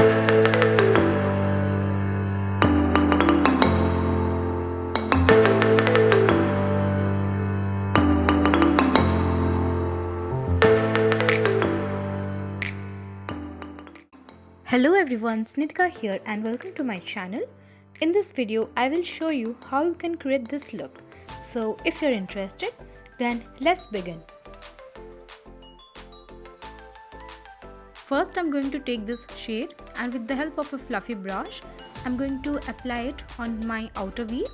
Hello everyone, Snitika here and welcome to my channel. In this video, I will show you how you can create this look. So if you're interested, then let's begin. First, I'm going to take this shade and with the help of a fluffy brush, I'm going to apply it on my outer V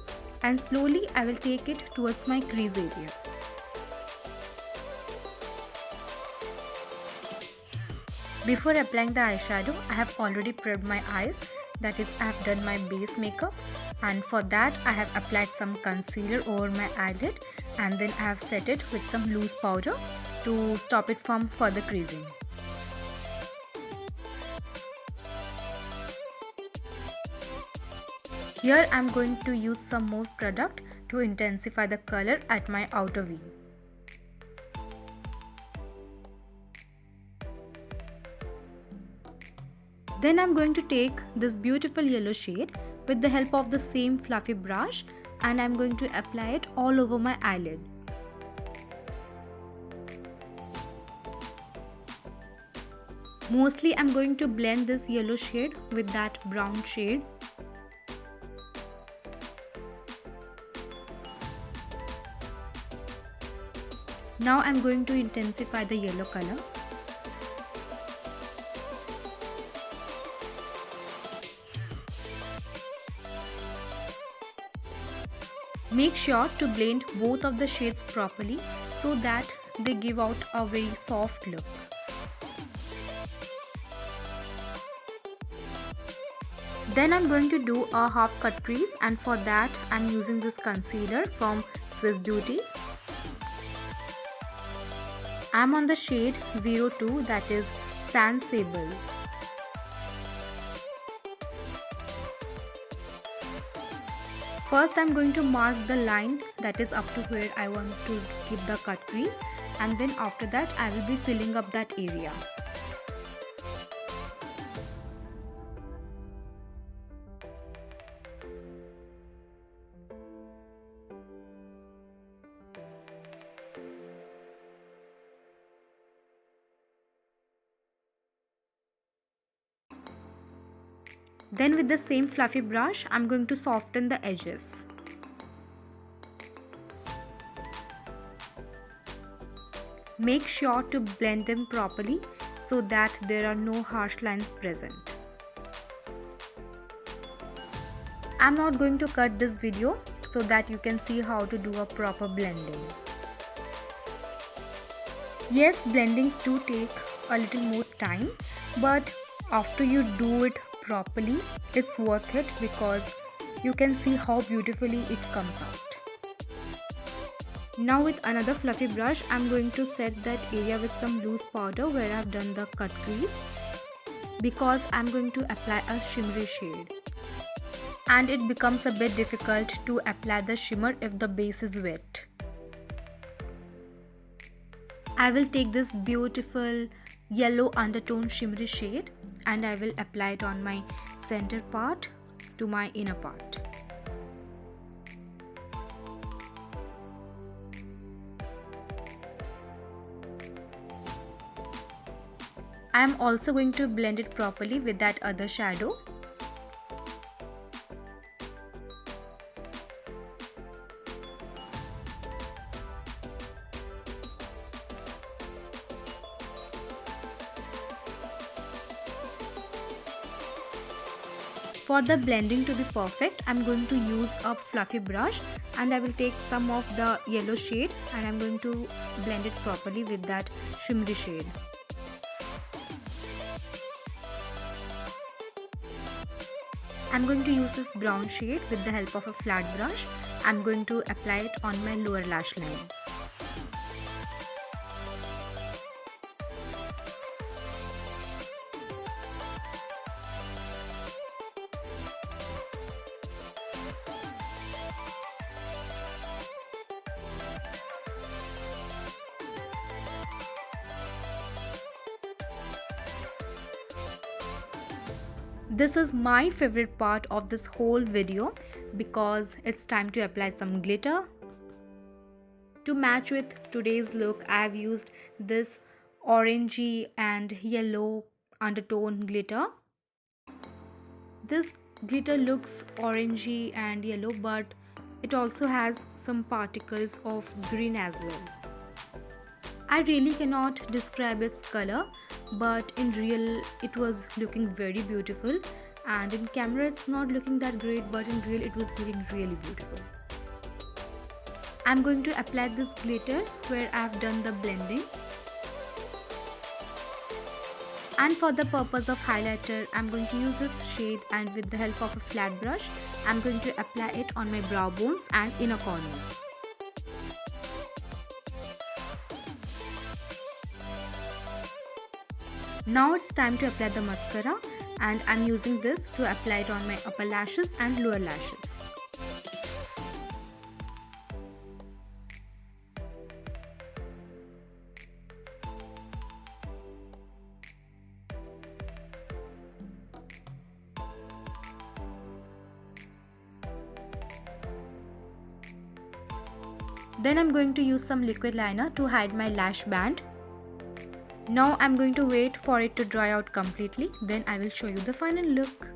and slowly I will take it towards my crease area. Before applying the eyeshadow, I have already prepped my eyes, that is I have done my base makeup, and for that I have applied some concealer over my eyelid and then I have set it with some loose powder to stop it from further creasing. Here I am going to use some more product to intensify the color at my outer V. Then I'm going to take this beautiful yellow shade with the help of the same fluffy brush and I'm going to apply it all over my eyelid. Mostly I'm going to blend this yellow shade with that brown shade. Now I'm going to intensify the yellow color. Make sure to blend both of the shades properly so that they give out a very soft look. Then I'm going to do a half cut crease and for that I'm using this concealer from Swiss Beauty. I'm on the shade 02, that is Sand Sable. First I'm going to mark the line that is up to where I want to give the cut crease and then after that I will be filling up that area. Then with the same fluffy brush, I'm going to soften the edges. Make sure to blend them properly so that there are no harsh lines present. I'm not going to cut this video so that you can see how to do a proper blending. Yes, blendings do take a little more time, but after you do it properly, it's worth it because you can see how beautifully it comes out. Now with another fluffy brush, I'm going to set that area with some loose powder where I've done the cut crease because I'm going to apply a shimmery shade. And it becomes a bit difficult to apply the shimmer if the base is wet. I will take this beautiful yellow undertone shimmery shade and I will apply it on my center part to my inner part. I am also going to blend it properly with that other shadow. For the blending to be perfect, I'm going to use a fluffy brush and I will take some of the yellow shade and I'm going to blend it properly with that shimmery shade. I'm going to use this brown shade with the help of a flat brush. I'm going to apply it on my lower lash line. This is my favorite part of this whole video because it's time to apply some glitter. To match with today's look, I have used this orangey and yellow undertone glitter. This glitter looks orangey and yellow, but it also has some particles of green as well. I really cannot describe its color, but in real it was looking very beautiful, and in camera it's not looking that great, but in real it was looking really beautiful. I'm going to apply this glitter where I've done the blending. And for the purpose of highlighter, I'm going to use this shade, and with the help of a flat brush, I'm going to apply it on my brow bones and inner corners. Now it's time to apply the mascara, and I'm using this to apply it on my upper lashes and lower lashes. Then I'm going to use some liquid liner to hide my lash band. Now I'm going to wait for it to dry out completely, then I will show you the final look.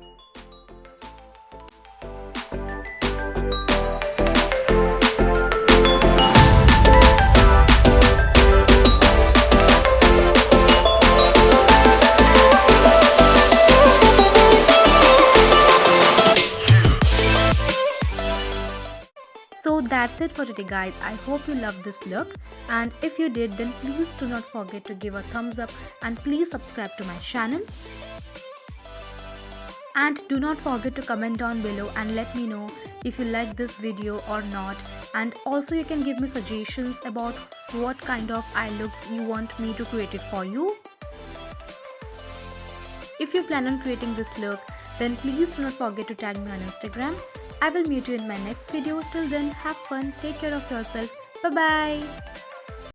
So that's it for today guys. I hope you loved this look, and if you did, then please do not forget to give a thumbs up and please subscribe to my channel. And do not forget to comment down below and let me know if you like this video or not, and also you can give me suggestions about what kind of eye looks you want me to create it for you. If you plan on creating this look, then please do not forget to tag me on Instagram. I will meet you in my next video. Till then, have fun, take care of yourself. Bye bye.